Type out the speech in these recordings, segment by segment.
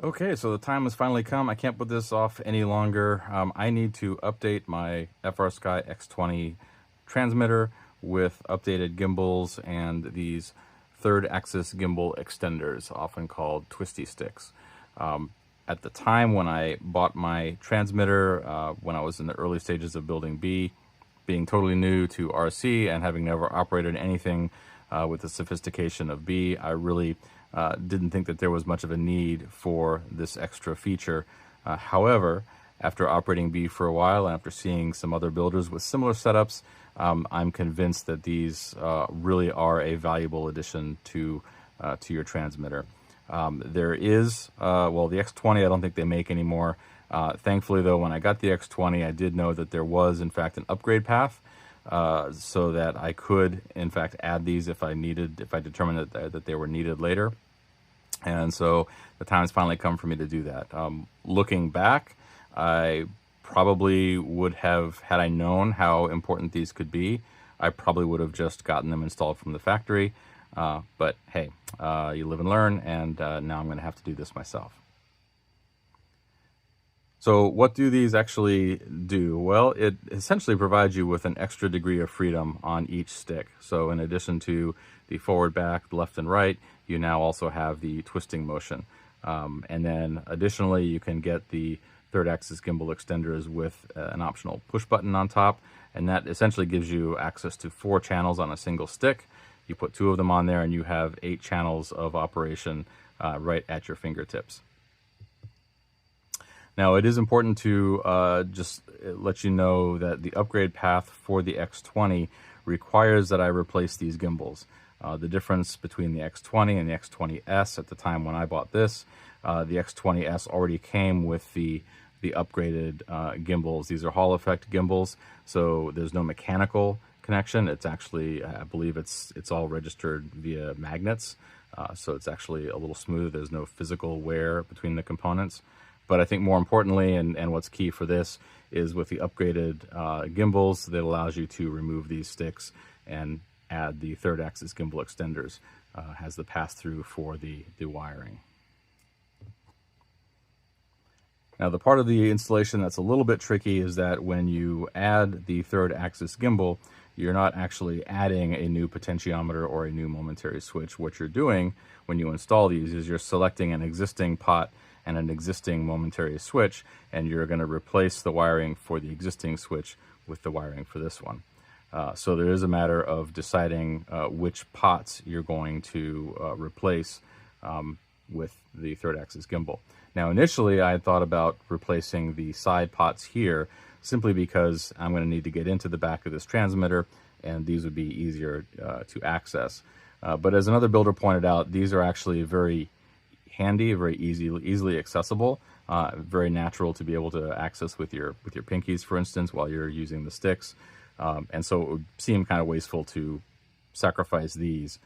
Okay, so the time has finally come. I can't put this off any longer. I need to update my Frsky X20 transmitter with updated gimbals and these third axis gimbal extenders, often called Twisty Sticks. At the time when I bought my transmitter, when I was in the early stages of building B, being totally new to RC and having never operated anything with the sophistication of B, I really didn't think that there was much of a need for this extra feature. However, after operating B for a while and after seeing some other builders with similar setups, I'm convinced that these really are a valuable addition to your transmitter. There is, well, the X20 I don't think they make anymore. Thankfully, though, when I got the X20, I did know that there was, in fact, an upgrade path, so that I could, in fact, add these if I determined that they were needed later. And so the time has finally come for me to do that. Looking back, I probably would have, had I known how important these could be, I probably would have just gotten them installed from the factory. But hey, you live and learn, and now I'm going to have to do this myself. So what do these actually do? Well, it essentially provides you with an extra degree of freedom on each stick. So in addition to the forward, back, left, and right, you now also have the twisting motion. And then additionally, you can get the third axis gimbal extenders with an optional push button on top. And that essentially gives you access to 4 channels on a single stick. You put 2 of them on there and you have 8 channels of operation right at your fingertips. Now, it is important to just let you know that the upgrade path for the X20 requires that I replace these gimbals. The difference between the X20 and the X20S at the time when I bought this, the X20S already came with the upgraded gimbals. These are Hall effect gimbals, so there's no mechanical connection. It's actually, I believe it's all registered via magnets, so it's actually a little smoother. There's no physical wear between the components. But I think more importantly, and what's key for this, is with the upgraded gimbals, that allows you to remove these sticks and add the third axis gimbal extenders, has the pass-through for the wiring. Now, the part of the installation that's a little bit tricky is that when you add the third axis gimbal, you're not actually adding a new potentiometer or a new momentary switch. What you're doing when you install these is you're selecting an existing pot and an existing momentary switch, and you're going to replace the wiring for the existing switch with the wiring for this one. So there is a matter of deciding which pots you're going to replace with the third axis gimbal. Now, initially I had thought about replacing the side pots here simply because I'm going to need to get into the back of this transmitter, and these would be easier to access. But as another builder pointed out, these are actually very handy, very easily accessible, very natural to be able to access with your pinkies, for instance, while you're using the sticks. And so it would seem kind of wasteful to sacrifice these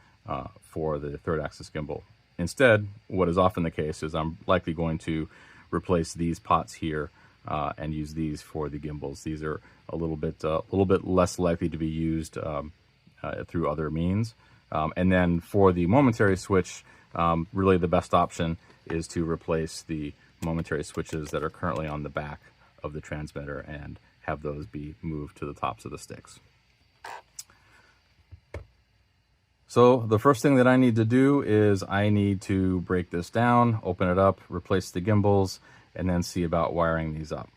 for the third axis gimbal. Instead, what is often the case is I'm likely going to replace these pots here and use these for the gimbals. These are a little bit less likely to be used through other means. And then for the momentary switch, really the best option is to replace the momentary switches that are currently on the back of the transmitter and have those be moved to the tops of the sticks. So the first thing that I need to do is I need to break this down, open it up, replace the gimbals, and then see about wiring these up.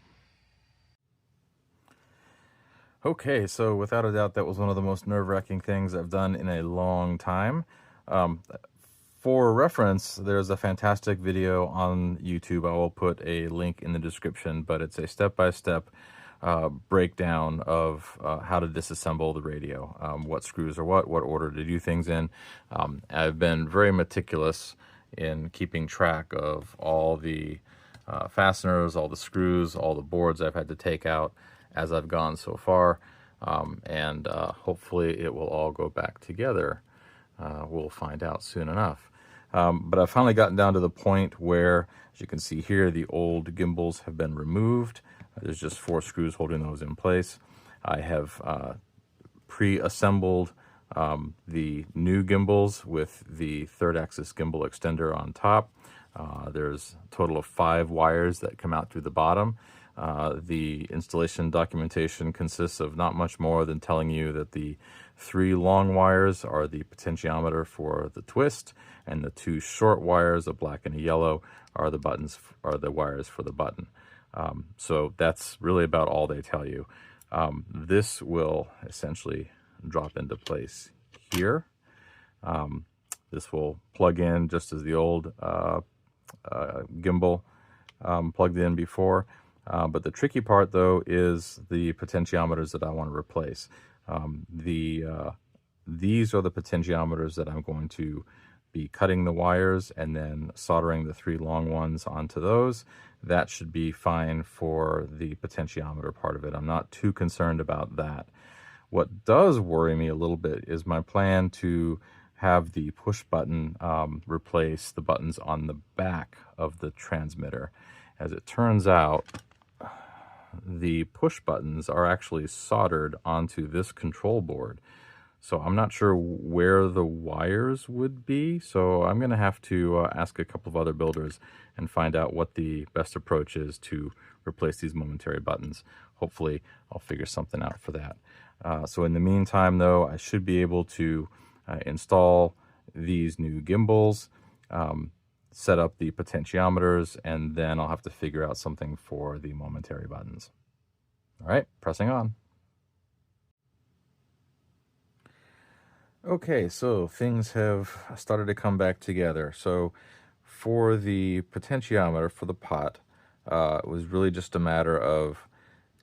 Okay, so without a doubt, that was one of the most nerve-wracking things I've done in a long time. For reference, there's a fantastic video on YouTube. I will put a link in the description, but it's a step-by-step breakdown of how to disassemble the radio, what screws are what order to do things in. I've been very meticulous in keeping track of all the fasteners, all the screws, all the boards I've had to take out as I've gone so far, and hopefully it will all go back together. We'll find out soon enough. But I've finally gotten down to the point where, as you can see here, the old gimbals have been removed. There's just 4 screws holding those in place. I have pre-assembled the new gimbals with the third axis gimbal extender on top. There's a total of 5 wires that come out through the bottom. The installation documentation consists of not much more than telling you that the 3 long wires are the potentiometer for the twist, and the 2 short wires, a black and a yellow, are the wires for the button. So that's really about all they tell you. This will essentially drop into place here. This will plug in just as the old gimbal plugged in before. But the tricky part, though, is the potentiometers that I want to replace. These are the potentiometers that I'm going to be cutting the wires and then soldering the 3 long ones onto those. That should be fine for the potentiometer part of it. I'm not too concerned about that. What does worry me a little bit is my plan to have the push button replace the buttons on the back of the transmitter. As it turns out, the push buttons are actually soldered onto this control board. So I'm not sure where the wires would be. So I'm going to have to ask a couple of other builders and find out what the best approach is to replace these momentary buttons. Hopefully I'll figure something out for that. So in the meantime, though, I should be able to install these new gimbals, set up the potentiometers, and then I'll have to figure out something for the momentary buttons. All right, pressing on. Okay, so things have started to come back together. So for the potentiometer, for the pot, it was really just a matter of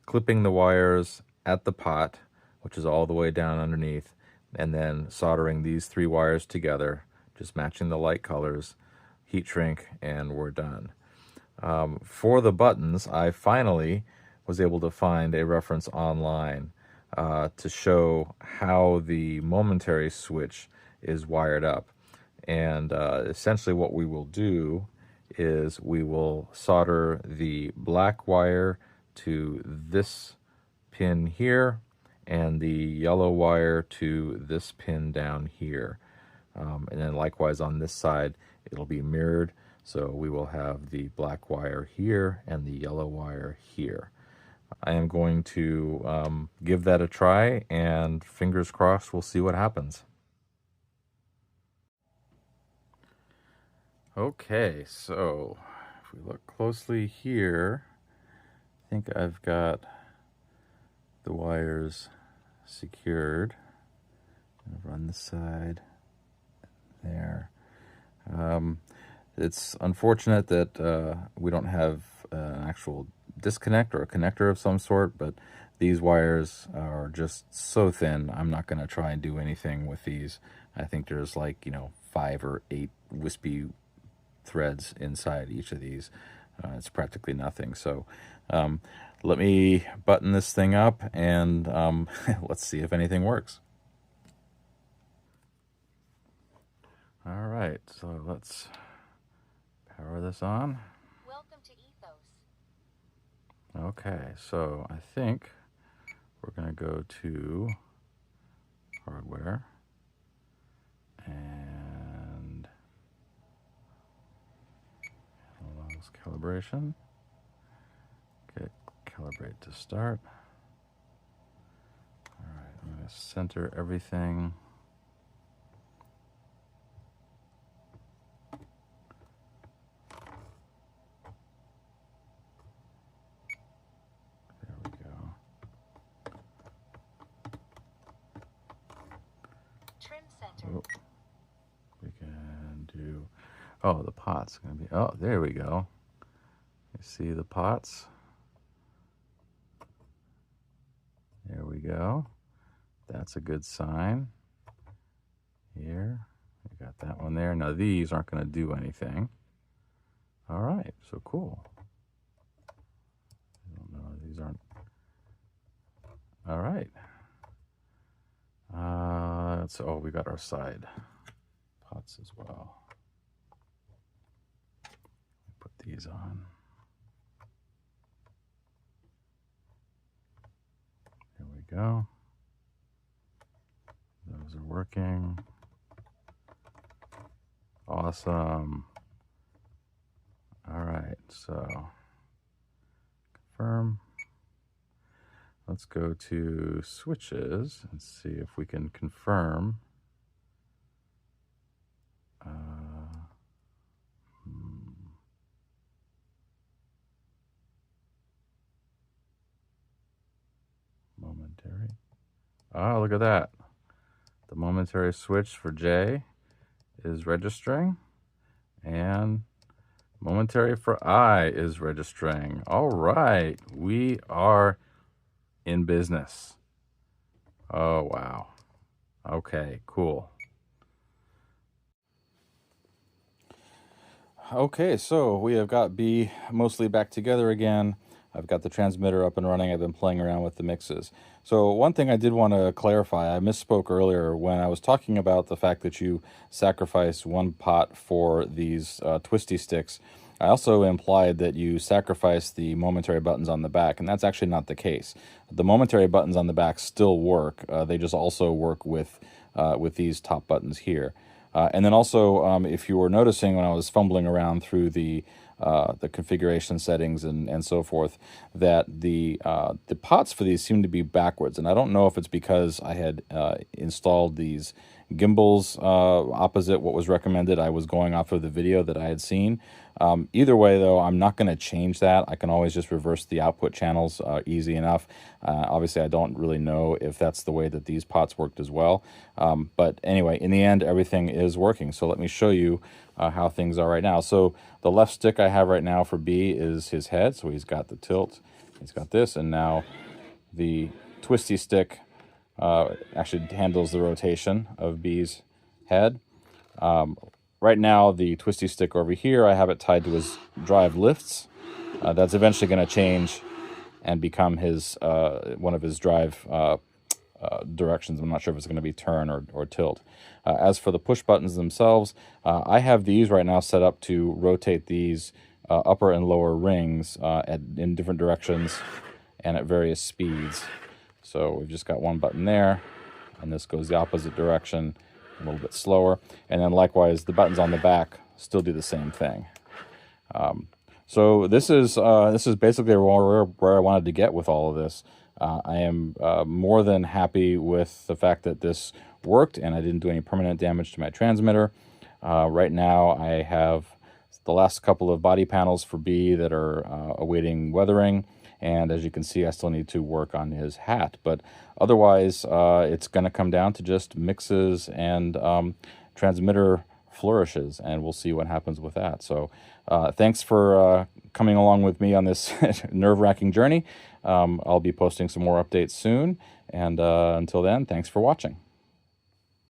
clipping the wires at the pot, which is all the way down underneath, and then soldering these 3 wires together, just matching the light colors, heat shrink, and we're done. For the buttons, I finally was able to find a reference online to show how the momentary switch is wired up. And essentially what we will do is we will solder the black wire to this pin here and the yellow wire to this pin down here. And then likewise on this side, it'll be mirrored. So we will have the black wire here and the yellow wire here. I am going to give that a try, and fingers crossed we'll see what happens. Okay, so if we look closely here, I think I've got the wires secured. I'll run the side there. It's unfortunate that we don't have an actual disconnect or a connector of some sort, but these wires are just so thin. I'm not going to try and do anything with these. I think there's like, 5 or 8 wispy threads inside each of these. It's practically nothing. So let me button this thing up and let's see if anything works. All right, so let's power this on. Welcome to Ethos. Okay, so I think we're going to go to hardware and allows calibration. Okay, calibrate to start. All right, I'm going to center everything. Oh, we can do, oh, the pot's going to be, oh, there we go. You see the pots? There we go. That's a good sign. Here, we got that one there. Now these aren't going to do anything. All right, so cool. I don't know, these aren't, all right. So we got our side pots as well. Put these on. There we go. Those are working. Awesome. right, so confirm. Let's go to switches and see if we can confirm. Momentary. Oh, look at that. The momentary switch for J is registering, and momentary for I is registering. All right, we are in business. Oh, wow. Okay, cool. Okay, so we have got B mostly back together again. I've got the transmitter up and running. I've been playing around with the mixes. So one thing I did want to clarify, I misspoke earlier when I was talking about the fact that you sacrifice one pot for these Twisty Sticks. I also implied that you sacrifice the momentary buttons on the back, and that's actually not the case. The momentary buttons on the back still work. They just also work with these top buttons here. And then also, if you were noticing when I was fumbling around through the configuration settings and so forth, that the pots for these seem to be backwards. And I don't know if it's because I had installed these Gimbals opposite what was recommended. I was going off of the video that I had seen. Either way, though, I'm not going to change that. I can always just reverse the output channels easy enough. Obviously, I don't really know if that's the way that these pots worked as well. But anyway, in the end, everything is working. So let me show you how things are right now. So the left stick I have right now for B is his head. So he's got the tilt. He's got this. And now the twisty stick actually handles the rotation of B's head. Right now, the twisty stick over here, I have it tied to his drive lifts. That's eventually going to change and become his one of his drive directions. I'm not sure if it's going to be turn or tilt. As for the push buttons themselves, I have these right now set up to rotate these upper and lower rings in different directions and at various speeds. So we've just got one button there, and this goes the opposite direction, a little bit slower. And then likewise, the buttons on the back still do the same thing. So this is basically where I wanted to get with all of this. I am more than happy with the fact that this worked and I didn't do any permanent damage to my transmitter. Right now I have the last couple of body panels for B that are awaiting weathering. And as you can see, I still need to work on his hat. But otherwise, it's going to come down to just mixes and transmitter flourishes, and we'll see what happens with that. So thanks for coming along with me on this nerve-wracking journey. I'll be posting some more updates soon. And until then, thanks for watching.